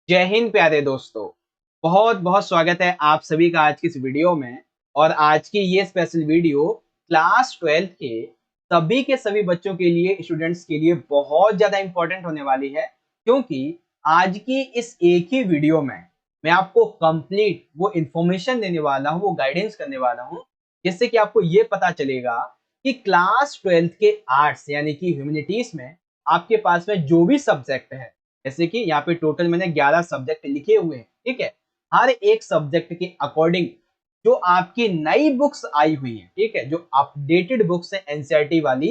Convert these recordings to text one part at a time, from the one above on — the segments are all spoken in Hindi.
जय हिंद प्यारे दोस्तों। बहुत बहुत स्वागत है आप सभी का आज की इस वीडियो में। और आज की ये स्पेशल वीडियो क्लास 12th के सभी के सभी बच्चों के लिए, स्टूडेंट्स के लिए बहुत ज्यादा इंपॉर्टेंट होने वाली है। क्योंकि आज की इस एक ही वीडियो में मैं आपको कंप्लीट वो इंफॉर्मेशन देने वाला हूँ, वो गाइडेंस करने वाला हूँ, जिससे कि आपको ये पता चलेगा कि क्लास 12th के आर्ट्स यानी कि ह्यूमैनिटीज में आपके पास में जो भी सब्जेक्ट है, जैसे कि यहाँ पे टोटल मैंने 11 सब्जेक्ट लिखे हुए हैं, ठीक है। हर एक सब्जेक्ट के अकॉर्डिंग जो आपकी नई बुक्स आई हुई है, ठीक है, जो अपडेटेड बुक्स है एनसीईआरटी वाली,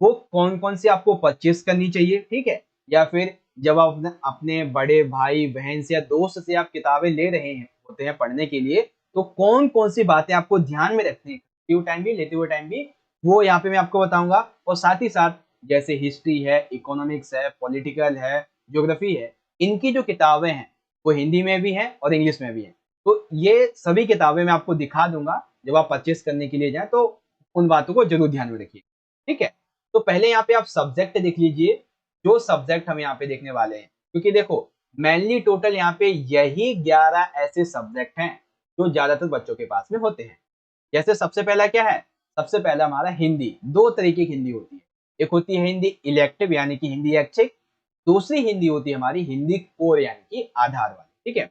वो कौन कौन सी आपको परचेस करनी चाहिए, ठीक है। या फिर जब आप अपने बड़े भाई बहन से या दोस्त से आप किताबें ले रहे हैं होते हैं पढ़ने के लिए, तो कौन कौन सी बातें आपको ध्यान में रखनी है टाइम भी, लेते हुए टाइम भी, वो यहाँ पे मैं आपको बताऊंगा। और साथ ही साथ जैसे हिस्ट्री है, इकोनॉमिक्स है, पॉलिटिकल है, ज्योग्राफी है, इनकी जो किताबें हैं वो हिंदी में भी हैं और इंग्लिश में भी हैं। तो ये सभी किताबें मैं आपको दिखा दूंगा जब आप परचेस करने के लिए जाएं, तो उन बातों को जरूर ध्यान में रखिए, ठीक है। तो पहले यहाँ पे आप सब्जेक्ट देख लीजिए, जो सब्जेक्ट हम यहाँ पे देखने वाले हैं। क्योंकि देखो, मेनली टोटल यहाँ पे यही 11 ऐसे सब्जेक्ट हैं जो ज्यादातर बच्चों के पास में होते हैं। जैसे सबसे पहला क्या है, सबसे पहला हमारा हिंदी। दो तरीके की हिंदी होती है, एक होती है हिंदी इलेक्टिव यानी कि हिंदी ऐच्छिक, दूसरी हिंदी होती है हमारी हिंदी कोर यानी कि आधार वाली, ठीक है।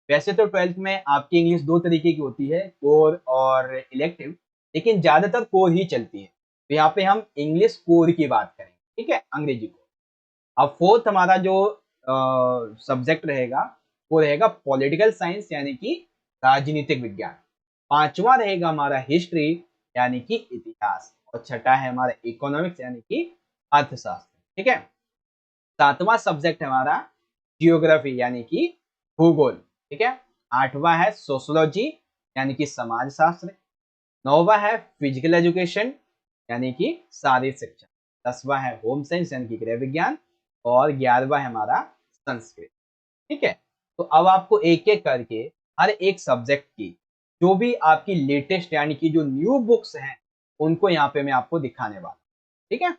वैसे तो 12th में आपकी इंग्लिश दो तरीके की होती है, कोर और इलेक्टिव, लेकिन ज्यादातर कोर ही चलती है। तो यहाँ पे हम इंग्लिश कोर की बात करेंगे, ठीक है, अंग्रेजी कोर। अब फोर्थ हमारा जो सब्जेक्ट रहेगा वो रहेगा पॉलिटिकल साइंस यानी कि राजनीतिक विज्ञान। पांचवा रहेगा हमारा हिस्ट्री यानी कि इतिहास। और छठा है हमारा इकोनॉमिक्स यानी कि अर्थशास्त्र, ठीक है। सातवां सब्जेक्ट है हमारा जियोग्राफी यानी कि भूगोल, ठीक है। आठवां है सोशोलॉजी यानी कि समाज शास्त्र। नौवां है फिजिकल एजुकेशन यानी कि शारीरिक शिक्षा। 10वां है होम साइंस यानी कि गृह विज्ञान। और 11वां है हमारा संस्कृत, ठीक है। तो अब आपको एक एक करके हर एक सब्जेक्ट की जो भी आपकी लेटेस्ट यानी कि जो न्यू बुक्स हैं उनको यहाँ पे मैं आपको दिखाने वाला हूं, ठीक है।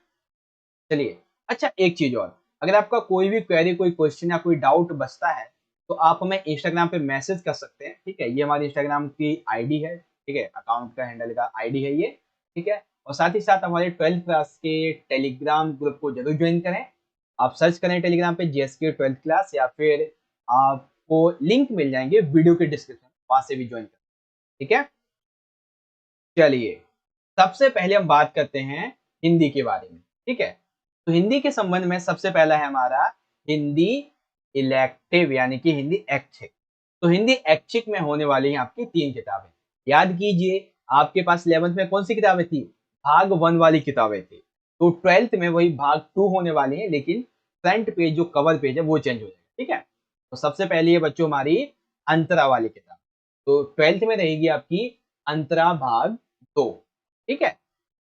चलिए, अच्छा एक चीज और, अगर आपका कोई भी क्वेरी, कोई क्वेश्चन या कोई डाउट बचता है तो आप हमें इंस्टाग्राम पे मैसेज कर सकते हैं, ठीक है। ये हमारी इंस्टाग्राम की आईडी है, ठीक है, अकाउंट का हैंडल का आईडी है ये, ठीक है। और साथ ही साथ हमारे 12th क्लास के टेलीग्राम ग्रुप को जरूर ज्वाइन करें। आप सर्च करें टेलीग्राम पे जीएसके 12th क्लास, या फिर आपको लिंक मिल जाएंगे वीडियो के डिस्क्रिप्शन, वहां से भी ज्वाइन करें, ठीक है। चलिए, सबसे पहले हम बात करते हैं हिंदी के बारे में, ठीक है। तो हिंदी के संबंध में सबसे पहला है हमारा हिंदी इलेक्टिव यानी कि हिंदी ऐच्छिक। तो हिंदी ऐच्छिक में होने वाली है आपकी तीन किताबें। याद कीजिए, आपके पास 11th में कौन सी किताबें थी, भाग 1 वाली किताबें थी। तो 12th में वही भाग 2 होने वाली है, लेकिन फ्रंट पेज जो कवर पेज है वो चेंज हो जाएगा, ठीक है। तो सबसे पहले ये बच्चों हमारी अंतरा वाली किताब। तो 12th में रहेगी आपकी अंतरा भाग 2, ठीक है।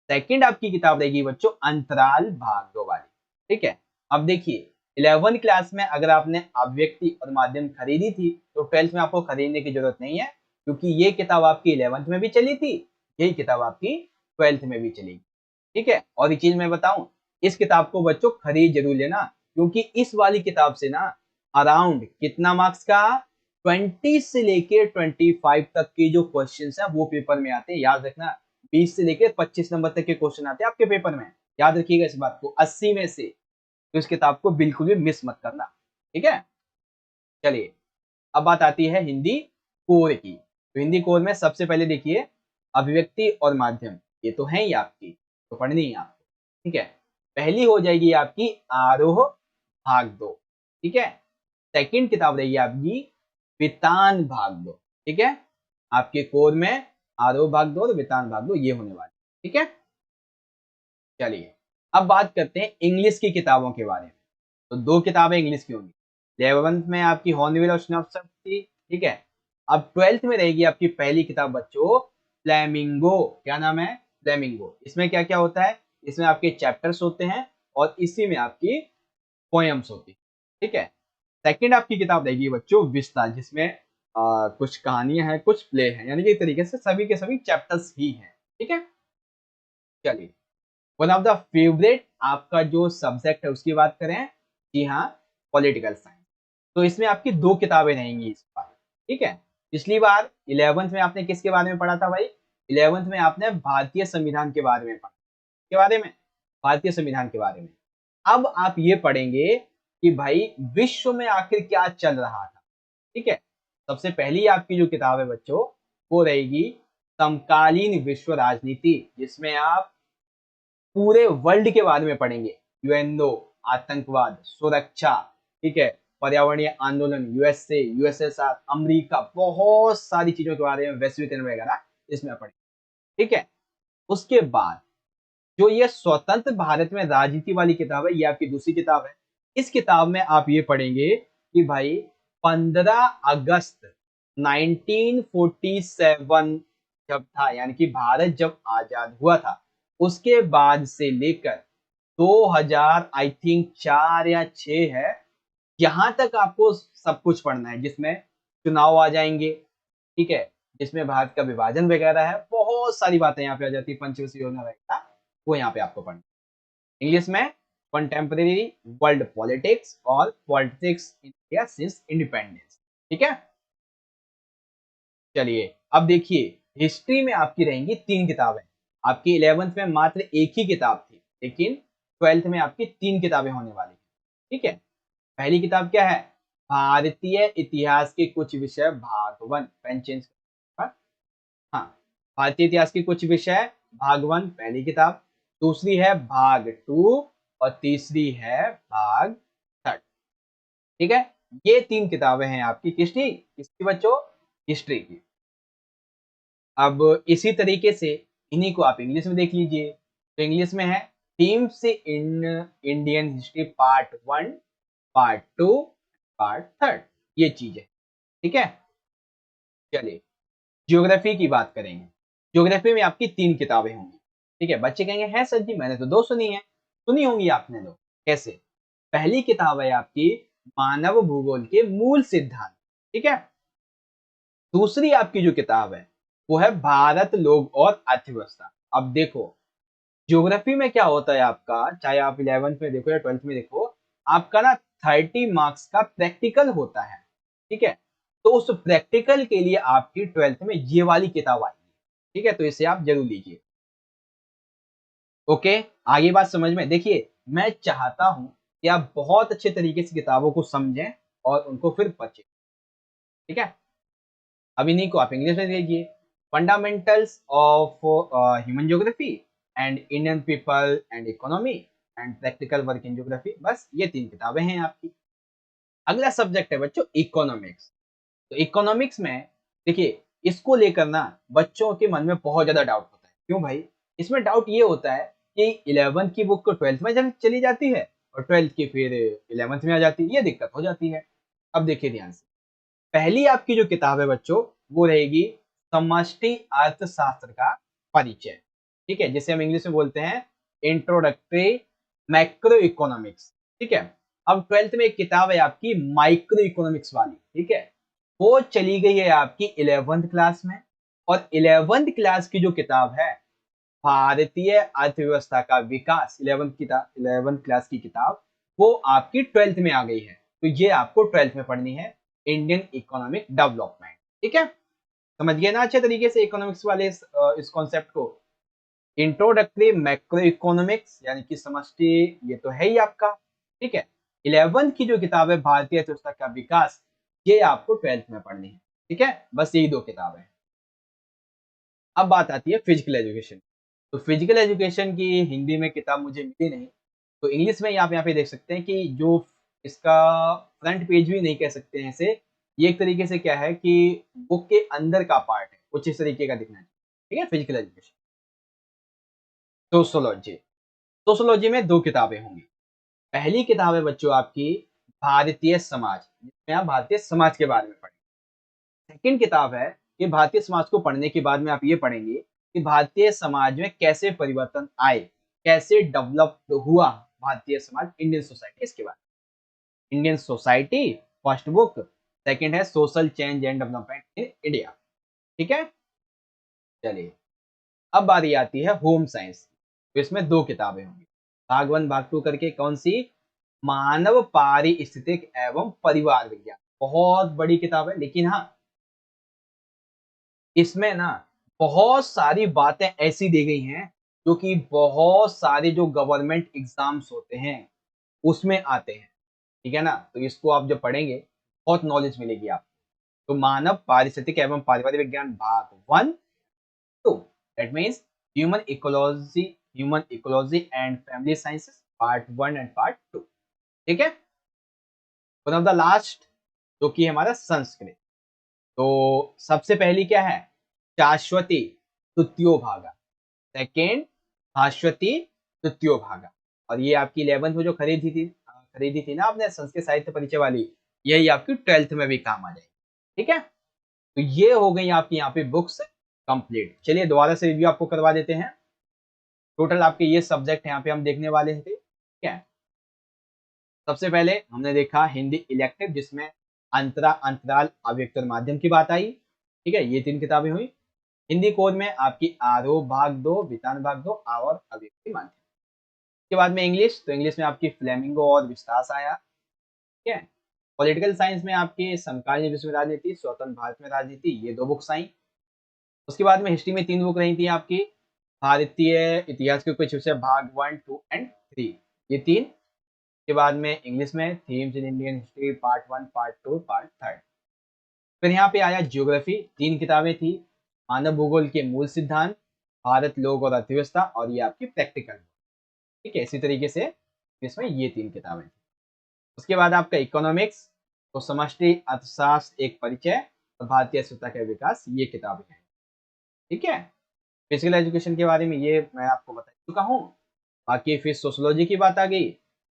सेकंड आपकी किताब रहेगी बच्चों अंतराल भाग 2 वाली, ठीक है। अब देखिए, 11th क्लास में अगर आपने अभिव्यक्ति और माध्यम खरीदी थी तो 12th में आपको खरीदने की जरूरत नहीं है, क्योंकि ये किताब आपकी 11th में भी चली थी, यही किताब आपकी 12th में भी चलेगी, ठीक है। और एक चीज मैं बताऊं, इस किताब को बच्चों खरीद जरूर लेना, क्योंकि इस वाली किताब से ना अराउंड कितना मार्क्स का, 20 से लेके 25 तक के जो क्वेश्चन है वो पेपर में आते हैं, याद रखना। 20 से लेकर 25 नंबर तक के क्वेश्चन आते हैं आपके पेपर में, याद रखिएगा इस बात को, 80 में से। तो इस किताब को बिल्कुल भी मिस मत करना, ठीक है। चलिए, अब बात आती है हिंदी कोर की। तो हिंदी कोर में सबसे पहले देखिए अभिव्यक्ति और माध्यम, ये तो है ही आपकी, तो पढ़नी है आपको, ठीक है। पहली हो जाएगी आपकी आरोह भाग 2, ठीक है। सेकंड किताब रहेगी आपकी वितान भाग 2, ठीक है। आपके कोर में आरोह भाग 2 और वितान भाग 2 ये होने वाले, ठीक है। चलिए, अब बात करते हैं इंग्लिश की किताबों के बारे में। तो दो किताबें इंग्लिश की होंगी। 11th में आपकी हॉर्नबिल और स्नॉप्स थी, ठीक है। अब 12th में रहेगी आपकी पहली किताब बच्चों फ्लेमिंगो। क्या नाम है, फ्लेमिंगो। इसमें क्या क्या होता है, इसमें आपके चैप्टर्स होते हैं और इसी में आपकी पोएम्स होती है, ठीक है। सेकंड आपकी किताब रहेगी बच्चों विस्तार, जिसमें कुछ कहानियां हैं, कुछ प्ले हैं, यानी कि एक तरीके से सभी के सभी चैप्टर्स ही हैं, ठीक है। चलिए, वन ऑफ द फेवरेट आपका जो सब्जेक्ट है उसकी बात करें, जी हाँ, पॉलिटिकल साइंस। तो इसमें आपकी 2 किताबें रहेंगी इस बार, ठीक है। पिछली बार 11th में आपने किसके बारे में पढ़ा था भाई? 11th में आपने भारतीय संविधान के बारे में पढ़ा, के बारे में, भारतीय संविधान के बारे में। अब आप ये पढ़ेंगे कि भाई विश्व में आखिर क्या चल रहा था, ठीक है। सबसे पहली आपकी जो किताब है बच्चों, वो रहेगी समकालीन विश्व राजनीति, जिसमें आप पूरे वर्ल्ड के बारे में पढ़ेंगे। यूएनओ, आतंकवाद, सुरक्षा, ठीक है, पर्यावरणीय आंदोलन, यूएसए, यूएसएसआर, अमेरिका, बहुत सारी चीजों के बारे में, वैश्वीकरण वगैरह इसमें पढ़ेंगे, ठीक है। उसके बाद जो ये स्वतंत्र भारत में राजनीति वाली किताब है, ये आपकी दूसरी किताब है। इस किताब में आप ये पढ़ेंगे कि भाई 15 अगस्त 1947 जब था, यानी कि भारत जब आजाद हुआ था, उसके बाद से लेकर 2000 आई थिंक 4 या 6 है, यहां तक आपको सब कुछ पढ़ना है, जिसमें चुनाव आ जाएंगे, ठीक है, जिसमें भारत का विभाजन वगैरह है, बहुत सारी बातें यहाँ पे आ जाती है, पंचवर्षीय योजना वगैरह, वो यहाँ पे आपको पढ़ना। इंग्लिश में कंटेम्परेरी वर्ल्ड पॉलिटिक्स और politics in India since independence, ठीक है। चलिए अब देखिए, हिस्ट्री में आपकी रहेंगी 3 किताबें। आपकी 11th में मात्र एक ही किताब थी, लेकिन 12th में आपकी 3 किताबें होने वाली, ठीक है। पहली किताब क्या है? भारतीय इतिहास के कुछ विषय भाग 1, पेन चेंज, हाँ, भारतीय इतिहास के कुछ विषय भाग 1 पहली किताब, दूसरी है भाग 2 और तीसरी है भाग 3, ठीक है। ये 3 किताबें हैं आपकी किसकी, किसकी बच्चों? हिस्ट्री की। अब इसी तरीके से इन्हीं को आप इंग्लिश में देख लीजिए। तो इंग्लिश में है themes in Indian history part 1, part 2, part 3, ये चीजें, ठीक है। चलिए ज्योग्राफी की बात करेंगे। ज्योग्राफी में आपकी 3 किताबें होंगी, ठीक है। बच्चे कहेंगे हैं सर जी, मैंने तो 2 सुनी है। सुनी होंगी आपने 2, कैसे? पहली किताब है आपकी मानव भूगोल के मूल सिद्धांत, ठीक है। दूसरी आपकी जो किताब है वो है भारत, लोग और अर्थव्यवस्था। अब देखो, ज्योग्राफी में क्या होता है आपका, चाहे आप 11th में देखो या 12th में देखो, आपका ना 30 मार्क्स का प्रैक्टिकल होता है, ठीक है। तो उस प्रैक्टिकल के लिए आपकी 12th में ये वाली किताब आएगी, ठीक है, तो इसे आप जरूर लीजिए। ओके, आगे बात समझ में, देखिए मैं चाहता हूं कि आप बहुत अच्छे तरीके से किताबों को समझें और उनको फिर बचें, ठीक है। अब इन्हीं को आप इंग्लिश में देखिए, fundamentals of human geography and Indian people and economy and practical work in geography, बस ये 3 किताबें हैं आपकी। अगला सब्जेक्ट है बच्चों इकोनॉमिक्स। तो इकोनॉमिक्स में देखिए, इसको लेकर ना बच्चों के मन में बहुत ज्यादा डाउट होता है। क्यों भाई? इसमें डाउट ये होता है कि 11th की बुक 12th में चली जाती है और 12th की फिर 11th में आ जाती है, ये दिक्कत हो जाती है। अब देखिए ध्यान से, पहली आपकी जो किताब है बच्चों, वो रहेगी समष्टि अर्थशास्त्र का परिचय, ठीक है, जिसे हम इंग्लिश में बोलते हैं इंट्रोडक्टरी मैक्रो इकोनॉमिक्स, ठीक है। अब 12th में एक किताब है आपकी माइक्रो इकोनॉमिक्स वाली, ठीक है, वो चली गई है आपकी 11th क्लास में। और 11th क्लास की जो किताब है भारतीय अर्थव्यवस्था का विकास, 11th क्लास की किताब, वो आपकी 12th में आ गई है। तो ये आपको 12th में पढ़नी है, इंडियन इकोनॉमिक डेवलपमेंट, ठीक है। समझ गए ना अच्छे तरीके से इकोनॉमिक्स वाले इस कॉन्सेप्ट को? इंट्रोडक्टरी मैक्रो इकोनॉमिक्स यानी कि समष्टि, ये तो है ही आपका, ठीक है। 11th की जो किताब है भारतीय अर्थव्यवस्था का विकास, ये आपको 12th में पढ़नी है, ठीक है। बस यही 2 किताबें। अब बात आती है फिजिकल एजुकेशन। तो फिजिकल एजुकेशन की हिंदी में किताब मुझे मिली नहीं, तो इंग्लिश में आप यहाँ पे देख सकते हैं कि जो इसका फ्रंट पेज भी नहीं कह सकते हैं इसे, ये एक तरीके से क्या है कि बुक के अंदर का पार्ट है, कुछ इस तरीके का दिखना चाहिए, ठीक है। Physical education, sociology. सोशोलॉजी में 2 किताबें होंगी। पहली किताब है बच्चों आपकी भारतीय समाज, जिसमें आप भारतीय समाज के बारे में पढ़ेंगे। सेकंड किताब है कि भारतीय समाज को पढ़ने के बाद में आप ये पढ़ेंगे कि भारतीय समाज में कैसे परिवर्तन आए, कैसे डेवलप हुआ भारतीय समाज, इंडियन सोसाइटी, इसके बाद Indian society first book, second है social change and development in India, ठीक है। चलिए अब बारी आती है होम साइंस। तो इसमें 2 किताबें होंगी, भाग 1 भाग 2 करके, कौन सी? मानव पारिस्थितिक एवं परिवार विज्ञान। बहुत बड़ी किताब है, लेकिन हाँ इसमें ना बहुत सारी बातें ऐसी दी गई हैं जो कि बहुत सारे जो गवर्नमेंट एग्जाम्स होते हैं उसमें आते हैं। ठीक है ना, तो इसको आप जब पढ़ेंगे बहुत नॉलेज मिलेगी आपको। तो मानव पारिस्थितिक एवं पारिवारिक विज्ञान भाग 1 2, that means human ecology and family sciences part 1 and part 2। ठीक है, वन ऑफ द लास्ट जो कि हमारा संस्कृत। तो सबसे पहली क्या है, शाश्वती तुत्यो भागा। सेकेंड भास्वती तुत्यो भागा। और ये आपकी 11th में जो खरीदी थी ना आपने संस्कृत साहित्य परिचय वाली, यही आपकी 12th में भी काम आ जाएगी। ठीक है, तो ये हो गई आपकी यहाँ पे बुक्स कंप्लीट। चलिए दोबारा से रिव्यू आपको करवा देते हैं। टोटल आपके ये सब्जेक्ट यहाँ पे हम देखने वाले थे। ठीक है, सबसे पहले हमने देखा हिंदी इलेक्टिव, जिसमें अंतराल अव्यक्त और माध्यम की बात आई। ठीक है, ये 3 किताबें हुई। हिंदी कोड में आपकी आरोह भाग 2, वितान भाग 2 और अव्यक्ति माध्यम। उसके बाद में इंग्लिश, तो इंग्लिश में आपकी फ्लेमिंगो और विस्तास आया। ठीक है, पॉलिटिकल साइंस में आपके समकालीन विश्व में राजनीति, स्वतंत्र भारत में राजनीति, ये 2 बुक्स आई। उसके बाद में हिस्ट्री में 3 बुक रही थी आपकी, भारतीय इतिहास के कुछ विषय भाग 1 2 एंड 3, ये 3। के बाद में इंग्लिश में themes in Indian history part 1 part 2 part 3। फिर यहाँ पे आया ज्योग्राफी, 3 किताबें थी, मानव भूगोल के मूल सिद्धांत, भारत लोग और अर्थव्यवस्था, और ये आपकी प्रैक्टिकल। ठीक है, इसी तरीके से इसमें ये 3 किताबें थी। उसके बाद आपका इकोनॉमिक्स, तो समष्टि अर्थशास्त्र एक परिचय और भारतीय सत्ता का विकास, ये किताबें हैं। ठीक है, फिजिकल एजुकेशन के बारे में ये मैं आपको बता चुका हूँ। बाकी फिर सोशोलॉजी की बात आ गई,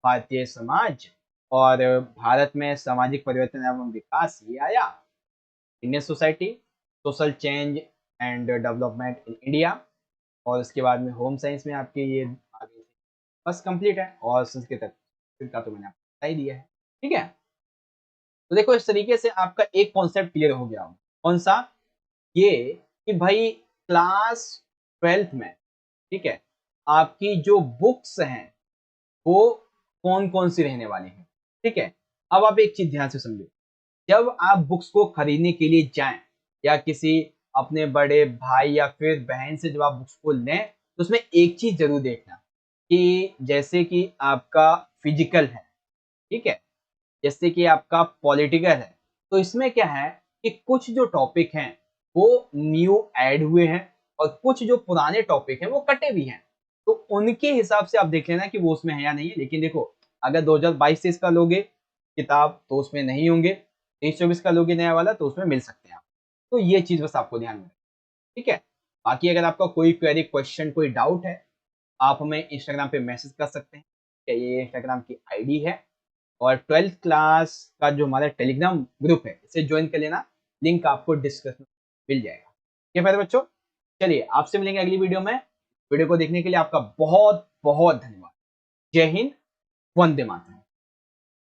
भारतीय समाज और भारत में सामाजिक परिवर्तन एवं विकास, ये आया। Indian society, social change and development in India. और उसके बाद में होम साइंस में आपके ये आगे बस कंप्लीट है। और संस्कृत का तो मैंने आपको बता ही दिया है। ठीक है, तो देखो इस तरीके से आपका एक कॉन्सेप्ट क्लियर हो गया। कौन सा, ये कि भाई क्लास 12th में, ठीक है, आपकी जो बुक्स हैं वो कौन कौन सी रहने वाली हैं। ठीक है, अब आप एक चीज ध्यान से समझो, जब आप बुक्स को खरीदने के लिए जाएं या किसी अपने बड़े भाई या फिर बहन से जब आप बुक्स को लें, तो उसमें एक चीज जरूर देखना कि जैसे कि आपका फिजिकल है, ठीक है, जैसे कि आपका पॉलिटिकल है, तो इसमें क्या है कि कुछ जो टॉपिक हैं वो न्यू ऐड हुए हैं और कुछ जो पुराने टॉपिक हैं वो कटे भी हैं। तो उनके हिसाब से आप देख लेना कि वो उसमें है या नहीं है। लेकिन देखो, अगर 2022 से इसका लोगे किताब तो उसमें नहीं होंगे, 23-24 का लोगे नया वाला तो उसमें मिल सकते हैं आप। तो ये चीज बस आपको ध्यान में रखना। ठीक है, बाकी अगर आपका कोई क्वेरी, क्वेश्चन, कोई डाउट है, आप हमें इंस्टाग्राम पे मैसेज कर सकते हैं। क्या ये इंस्टाग्राम की आईडी है। और 12th क्लास का जो हमारा टेलीग्राम ग्रुप है, इसे ज्वाइन कर लेना, लिंक आपको डिस्क्रिप्शन में मिल जाएगा। ठीक है मेरे बच्चों, चलिए आपसे मिलेंगे अगली वीडियो में। वीडियो को देखने के लिए आपका बहुत बहुत धन्यवाद। जय हिंद, वंदे मातरम।